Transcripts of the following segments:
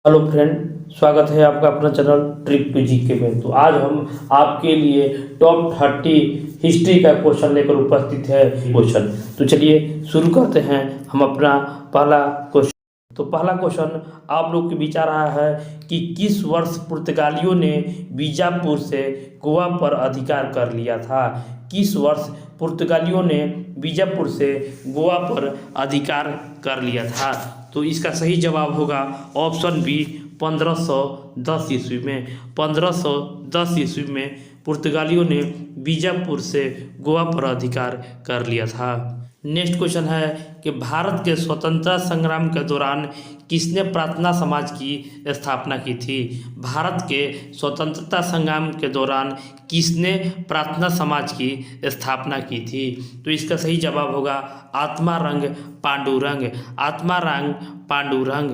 Hello friend, स्वागत है आपका अपना चैनल ट्रिक टू जीके में। तो आज हम आपके लिए टॉप 30 हिस्ट्री का क्वेश्चन लेकर उपस्थित है। क्वेश्चन तो चलिए शुरू करते हैं हम अपना पहला क्वेश्चन। तो पहला क्वेश्चन आप लोग के बीच आ रहा है कि किस वर्ष पुर्तगालियों ने बीजापुर से गोवा पर अधिकार कर लिया था। किस वर्ष पुर्तगालियों ने बीजापुर से गोवा पर अधिकार कर लिया था। तो इसका सही जवाब होगा ऑप्शन बी 1510 ईस्वी में। 1510 ईस्वी में पुर्तगालियों ने बीजापुर से गोवा पर अधिकार कर लिया था। नेक्स्ट क्वेश्चन है कि भारत के स्वतंत्रता संग्राम के दौरान किसने प्रार्थना समाज की स्थापना की थी। भारत के स्वतंत्रता संग्राम के दौरान किसने प्रार्थना समाज की स्थापना की थी। तो इसका सही जवाब होगा आत्मारंग पांडुरंग। आत्मारंग पांडुरंग।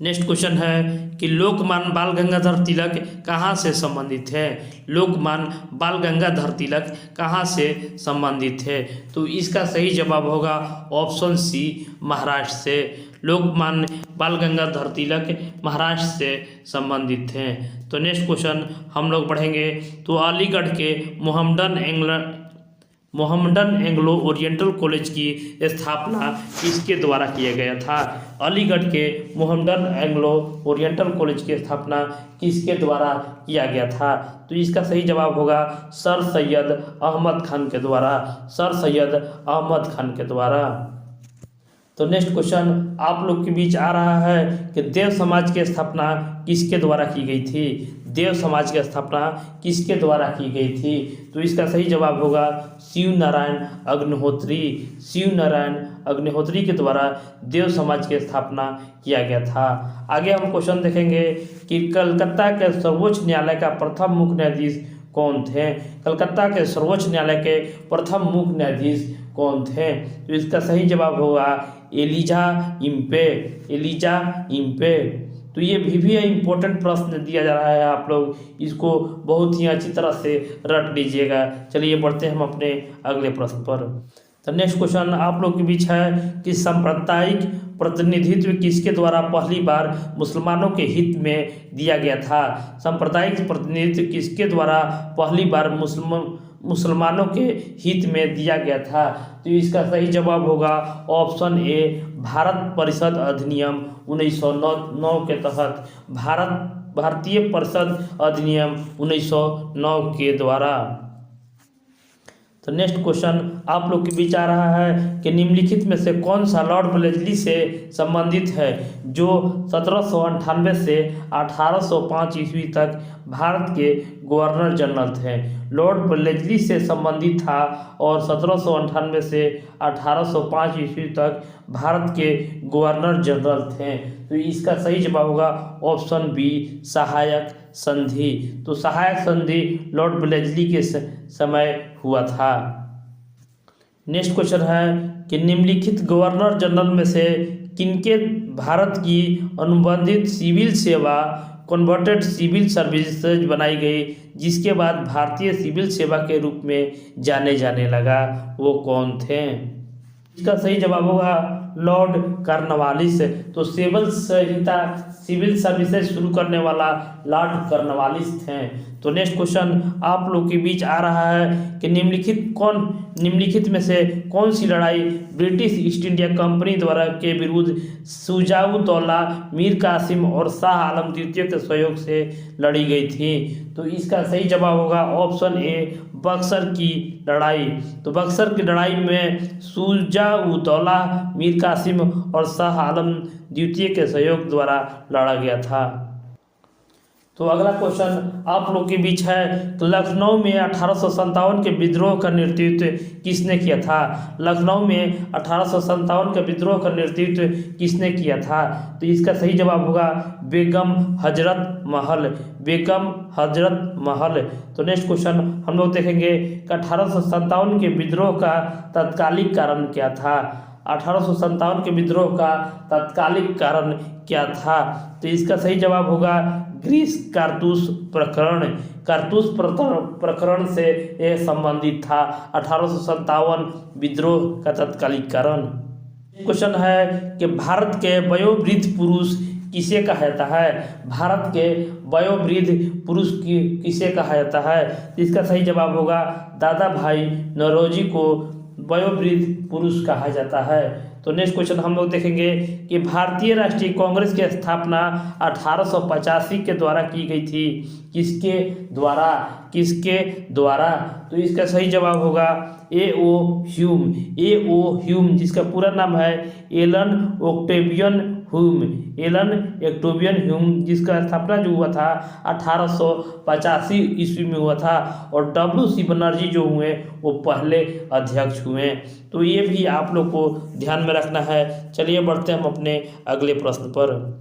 नेक्स्ट क्वेश्चन है कि लोकमान्य बाल गंगाधर तिलक कहाँ से संबंधित है। लोकमान्य बाल गंगाधर तिलक कहाँ से संबंधित है। तो इसका सही जवाब होगा ऑप्शन सी महाराष्ट्र से। लोकमान्य बाल गंगाधर तिलक महाराष्ट्र से संबंधित हैं। तो नेक्स्ट क्वेश्चन हम लोग पढ़ेंगे। तो अलीगढ़ के मोहम्मडन एंग्लो ओरिएंटल कॉलेज की स्थापना किसके द्वारा किया गया था। अलीगढ़ के मोहम्मडन एंग्लो ओरिएंटल कॉलेज की स्थापना किसके द्वारा किया गया था। तो इसका सही जवाब होगा सर सैयद अहमद खान के द्वारा। सर सैयद अहमद खान के द्वारा। तो नेक्स्ट क्वेश्चन आप लोग के बीच आ रहा है कि देव समाज की स्थापना किसके द्वारा की गई थी। देव समाज की स्थापना किसके द्वारा की गई थी। तो इसका सही जवाब होगा शिव नारायण अग्निहोत्री। शिव नारायण अग्निहोत्री के द्वारा देव समाज की स्थापना किया गया था। आगे हम क्वेश्चन देखेंगे कि कलकत्ता के सर्वोच्च न्यायालय का प्रथम मुख्य न्यायाधीश कौन थे। कलकत्ता के सर्वोच्च न्यायालय के प्रथम मुख्य न्यायाधीश कौन थे। तो इसका सही जवाब होगा एलिजा इम्पे। Elijah Impey. तो ये भी इम्पोर्टेंट प्रश्न दिया जा रहा है, आप लोग इसको बहुत ही अच्छी तरह से रट लीजिएगा। चलिए बढ़ते हैं हम अपने अगले प्रश्न पर। तो नेक्स्ट क्वेश्चन आप लोग के बीच है कि सांप्रदायिक प्रतिनिधित्व किसके द्वारा पहली बार मुसलमानों के हित में दिया गया था। सांप्रदायिक प्रतिनिधित्व किसके द्वारा पहली बार मुसलमानों के हित में दिया गया था। तो इसका सही जवाब होगा ऑप्शन ए भारत परिषद अधिनियम 1909 के तहत। भारतीय परिषद अधिनियम 1909 के द्वारा। तो नेक्स्ट क्वेश्चन आप लोग के बीच आ रहा है कि निम्नलिखित में से कौन सा लॉर्ड ब्लेजली से संबंधित है जो 1798 से 1805 ईस्वी तक भारत के गवर्नर जनरल थे। लॉर्ड ब्लेजली से संबंधित था और 1798 से 1805 ईस्वी तक भारत के गवर्नर जनरल थे। तो इसका सही जवाब होगा ऑप्शन बी सहायक संधि। तो सहायक संधि लॉर्ड ब्लेजली के समय हुआ था। नेक्स्ट क्वेश्चन है कि निम्नलिखित गवर्नर जनरल में से किनके भारत की अनुबंधित सिविल सेवा कन्वर्टेड सिविल सर्विसेज बनाई गई जिसके बाद भारतीय सिविल सेवा के रूप में जाने जाने लगा, वो कौन थे। इसका सही जवाब होगा लॉर्ड कॉर्नवालिस। तो सिविल सर्विसेज शुरू करने वाला लॉर्ड कॉर्नवालिस थे। तो नेक्स्ट क्वेश्चन आप लोग के बीच आ रहा है कि निम्नलिखित में से कौन सी लड़ाई ब्रिटिश ईस्ट इंडिया कंपनी द्वारा के विरुद्ध शुजाउद्दौला मीर कासिम और शाह आलम द्वितीय के सहयोग से लड़ी गई थी। तो इसका सही जवाब होगा ऑप्शन ए बक्सर की लड़ाई। तो बक्सर की लड़ाई में शुजाउद्दौला मीर कासिम और शाह आलम द्वितीय के सहयोग द्वारा लड़ा गया था। तो अगला क्वेश्चन आप लोग के बीच है तो लखनऊ में 1857 के विद्रोह का नेतृत्व किसने किया था। लखनऊ में 1857 के विद्रोह का नेतृत्व किसने किया था। तो इसका सही जवाब होगा बेगम हजरत महल। बेगम हजरत महल। तो नेक्स्ट क्वेश्चन हम लोग देखेंगे कि 1857 के विद्रोह का तत्कालिक कारण क्या था। 1857 के विद्रोह का तत्कालिक कारण क्या था। तो इसका सही जवाब होगा ग्रीस कारतूस प्रकरण। कारतूस प्रकरण से यह संबंधित था 1857 विद्रोह का तत्कालिक कारण। क्वेश्चन है कि भारत के वयोवृद्ध पुरुष किसे कहा जाता है? भारत के वयोवृद्ध पुरुष की किसे कहा जाता है? इसका सही जवाब होगा दादा भाई नौरोजी को वयोवृद्ध पुरुष कहा जाता है। तो नेक्स्ट क्वेश्चन हम लोग देखेंगे कि भारतीय राष्ट्रीय कांग्रेस की स्थापना 1885 के द्वारा की गई थी। किसके द्वारा? किसके द्वारा? तो इसका सही जवाब होगा A.O. ह्यूम। A.O. ह्यूम जिसका पूरा नाम है Allan Octavian Hume. Allan Octavian Hume जिसका स्थापना जो हुआ था 1885 ईस्वी में हुआ था। और W.C. बनर्जी जो हुए वो पहले अध्यक्ष हुए। तो ये भी आप लोग को ध्यान में रखना है। चलिए बढ़ते हैं हम अपने अगले प्रश्न पर।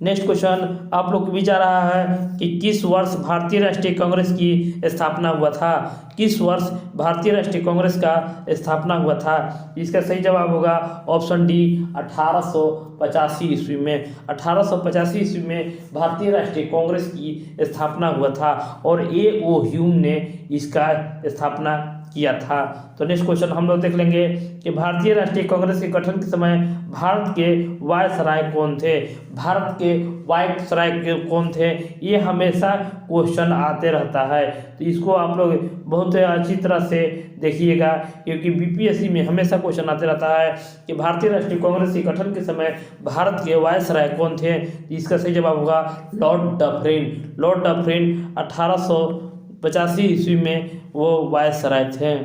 नेक्स्ट क्वेश्चन आप लोग को भी जा रहा है कि किस वर्ष भारतीय राष्ट्रीय कांग्रेस की स्थापना हुआ था? किस वर्ष भारतीय राष्ट्रीय कांग्रेस का स्थापना हुआ था? इसका सही जवाब होगा ऑप्शन डी 1885 ईस्वी में। 1885 ईस्वी में भारतीय राष्ट्रीय कांग्रेस की स्थापना हुआ था और A.O. ह्यूम ने इसका स्थापना किया था। तो नेक्स्ट क्वेश्चन हम लोग देख लेंगे कि भारतीय राष्ट्रीय कांग्रेस के गठन के समय भारत के वायसराय कौन थे? भारत के वायसराय कौन थे? ये हमेशा क्वेश्चन आते रहता है, तो इसको आप लोग बहुत अच्छी तरह से देखिएगा क्योंकि बीपीएससी में हमेशा क्वेश्चन आते रहता है कि भारतीय राष्ट्रीय कांग्रेस के गठन के समय भारत के वायसराय कौन थे? इसका सही जवाब होगा लॉर्ड डफरिन। लॉर्ड डफरिन 1885 ईस्वी में वो वायसराय थे।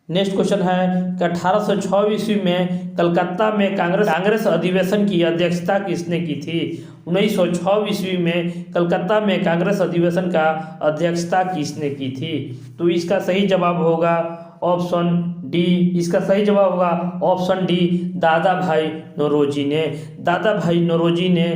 नेक्स्ट क्वेश्चन है कि 1806 ईस्वी में कलकत्ता में कांग्रेस अधिवेशन की अध्यक्षता किसने की थी? 1906 ईस्वी में कलकत्ता में कांग्रेस अधिवेशन का अध्यक्षता किसने की थी? तो इसका सही जवाब होगा ऑप्शन डी। इसका सही जवाब होगा ऑप्शन डी दादा भाई नौरोजी ने। दादा भाई नौरोजी ने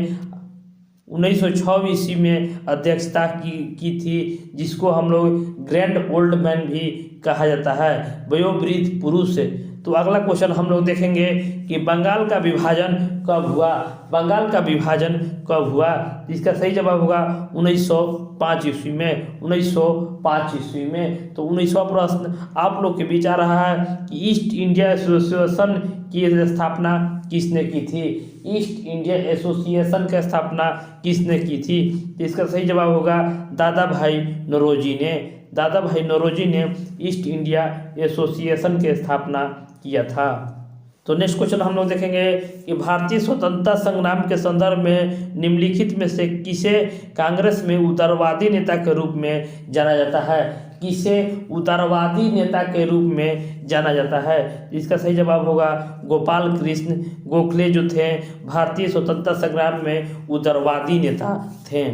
1906 ईस्वी में अध्यक्षता की थी, जिसको हम लोग ग्रैंड ओल्ड मैन भी कहा जाता है, वयोवृद्ध पुरुष। तो अगला क्वेश्चन हम लोग देखेंगे कि बंगाल का विभाजन कब हुआ? बंगाल का विभाजन कब हुआ? इसका सही जवाब होगा 1905 ईस्वी में। 1905 ईस्वी में। तो 19वां प्रश्न आप लोग के बीच आ रहा है कि ईस्ट इंडिया एसोसिएशन की स्थापना किसने की थी? ईस्ट इंडिया एसोसिएशन की स्थापना किसने की थी? तो इसका सही जवाब होगा दादा भाई नौरोजी ने। दादा भाई नौरोजी ने ईस्ट इंडिया एसोसिएशन की स्थापना किया था। तो नेक्स्ट क्वेश्चन हम लोग देखेंगे कि भारतीय स्वतंत्रता संग्राम के संदर्भ में निम्नलिखित में से किसे कांग्रेस में उदारवादी नेता के रूप में जाना जाता है? किसे उदारवादी नेता के रूप में जाना जाता है? इसका सही जवाब होगा गोपाल कृष्ण गोखले जो थे भारतीय स्वतंत्रता संग्राम में उदारवादी नेता थे।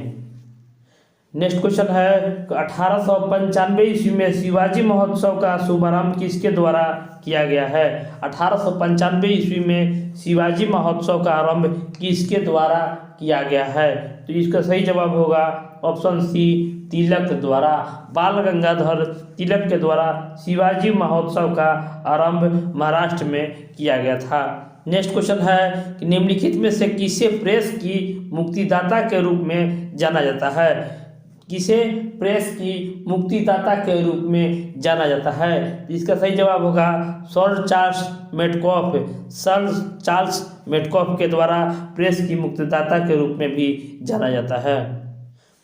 नेक्स्ट क्वेश्चन है 1895 ईस्वी में शिवाजी महोत्सव का शुभारंभ किसके द्वारा किया गया है? 1895 ईस्वी में शिवाजी महोत्सव का आरंभ किसके द्वारा किया गया है? तो इसका सही जवाब होगा ऑप्शन सी तिलक द्वारा। बाल गंगाधर तिलक के द्वारा शिवाजी महोत्सव का आरंभ महाराष्ट्र में किया गया था। नेक्स्ट क्वेश्चन है कि निम्नलिखित में से किसे प्रेस की मुक्तिदाता के रूप में जाना जाता है? किसे प्रेस की मुक्तिदाता के रूप में जाना जाता है? इसका सही जवाब होगा sir Charles Metcalfe. Sir Charles Metcalfe के द्वारा प्रेस की मुक्तिदाता के रूप में भी जाना जाता है।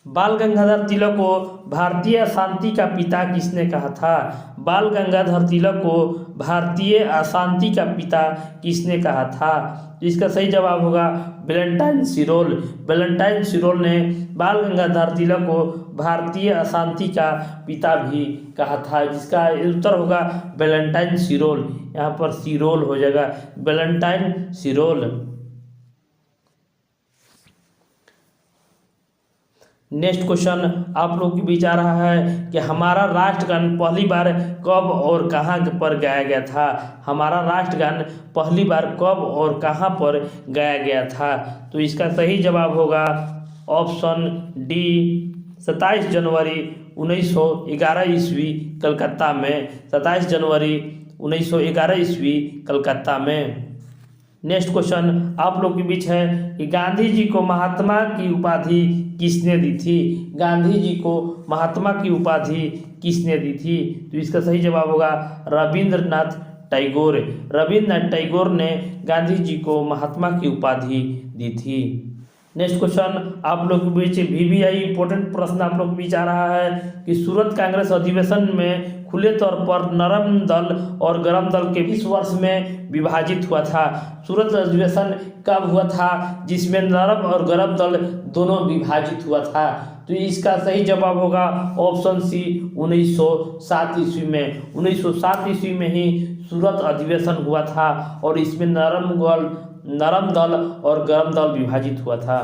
बाल गंगाधर तिलक को भारतीय अशांति का पिता किसने कहा था? बाल गंगाधर तिलक को भारतीय अशांति का पिता किसने कहा था? इसका सही जवाब होगा वैलेंटाइन सिरोल। वैलेंटाइन सिरोल ने बाल गंगाधर तिलक को भारतीय अशांति का पिता भी कहा था, जिसका उत्तर होगा वैलेंटाइन सिरोल। यहाँ पर सिरोल हो जाएगा, वैलेंटाइन सिरोल। नेक्स्ट क्वेश्चन आप लोग के बीच आ रहा है कि हमारा राष्ट्रगान पहली बार कब और कहाँ पर गाया गया था? हमारा राष्ट्रगान पहली बार कब और कहाँ पर गाया गया था? तो इसका सही जवाब होगा ऑप्शन डी 27 जनवरी 1911 ईस्वी कलकत्ता में। 27 जनवरी 1911 ईस्वी कलकत्ता में। नेक्स्ट क्वेश्चन आप लोग के बीच है कि गांधी जी को महात्मा की उपाधि किसने दी थी? गांधी जी को महात्मा की उपाधि किसने दी थी? तो इसका सही जवाब होगा रविंद्रनाथ टैगोर। रविन्द्रनाथ टैगोर ने गांधी जी को महात्मा की उपाधि दी थी। नेक्स्ट क्वेश्चन आप लोग के बीच VVI इंपॉर्टेंट प्रश्न आप लोग के बीच आ रहा है कि सूरत कांग्रेस अधिवेशन में खुले तौर पर नरम दल और गरम दल के 20 वर्ष में विभाजित हुआ था। सूरत अधिवेशन कब हुआ था जिसमें नरम और गरम दल दोनों विभाजित हुआ था? तो इसका सही जवाब होगा ऑप्शन सी 1907 ईस्वी में। 1907 ईस्वी में ही सूरत अधिवेशन हुआ था और इसमें नरम दल और गरम दल विभाजित हुआ था।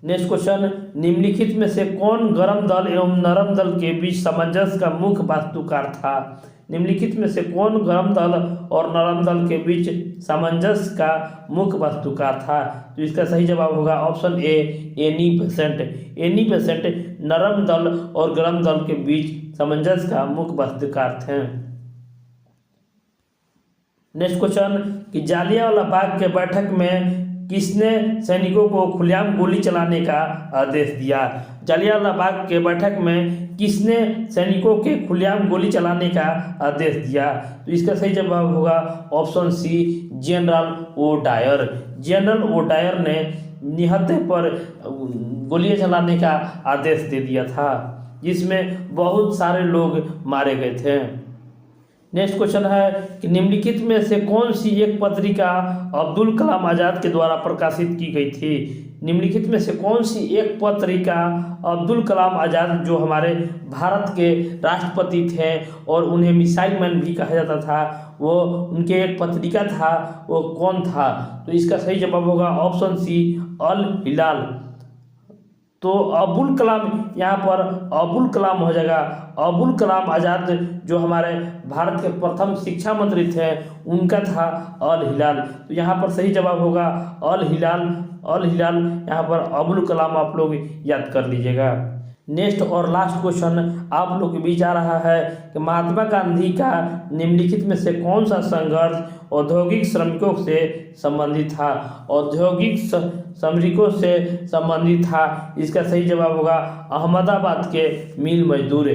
नेक्स्ट क्वेश्चन निम्नलिखित में से कौन गरम दल एवं नरम दल के बीच सामंजस्य का मुख्य वास्तुकार था? निम्नलिखित में से कौन गरम दल और नरम दल के बीच सामंजस्य का मुख्य वास्तुकार था? तो इसका सही जवाब होगा option A Annie Besant. Annie Besant नरम दल और गरम दल के बीच सामंजस्य का मुख्य वास्तुकार थे। नेक्स्ट क्वेश्चन कि जालियांवाला बाग के बैठक में किसने सैनिकों को खुलेआम गोली चलाने का आदेश दिया? जालियांवाला बाग के बैठक में किसने सैनिकों के खुलेआम गोली चलाने का आदेश दिया? तो इसका सही जवाब होगा option C general O'Dyer. General O'Dyer ने निहत्थे पर गोलियां चलाने का आदेश दे दिया था जिसमें बहुत सारे लोग मारे गए थे। नेक्स्ट क्वेश्चन है कि निम्नलिखित में से कौन सी एक पत्रिका अब्दुल कलाम आज़ाद के द्वारा प्रकाशित की गई थी? निम्नलिखित में से कौन सी एक पत्रिका अब्दुल कलाम आज़ाद जो हमारे भारत के राष्ट्रपति थे और उन्हें मिसाइल मैन भी कहा जाता था, वो उनके एक पत्रिका था, वो कौन था? तो इसका सही जवाब होगा ऑप्शन सी अल हिलाल। तो अबुल कलाम यहाँ पर अबुल कलाम हो जाएगा। अबुल कलाम आज़ाद जो हमारे भारत के प्रथम शिक्षा मंत्री थे उनका था अल हिलाल। तो यहाँ पर सही जवाब होगा अल हिलाल। अल हिलाल यहाँ पर अबुल कलाम आप लोग याद कर लीजिएगा। नेक्स्ट और लास्ट क्वेश्चन आप लोग के बीच आ रहा है कि महात्मा गांधी का निम्नलिखित में से कौन सा संघर्ष औद्योगिक श्रमिकों से संबंधित था? औद्योगिक श्रमिकों से संबंधित था। इसका सही जवाब होगा अहमदाबाद के मिल मजदूर।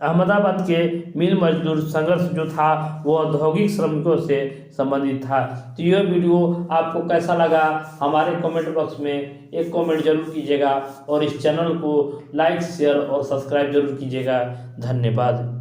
अहमदाबाद के मिल मजदूर संघर्ष जो था वो औद्योगिक श्रमिकों से संबंधित था। तो यह वीडियो आपको कैसा लगा हमारे कमेंट बॉक्स में एक कमेंट जरूर कीजिएगा और इस चैनल को लाइक शेयर और सब्सक्राइब जरूर कीजिएगा। धन्यवाद।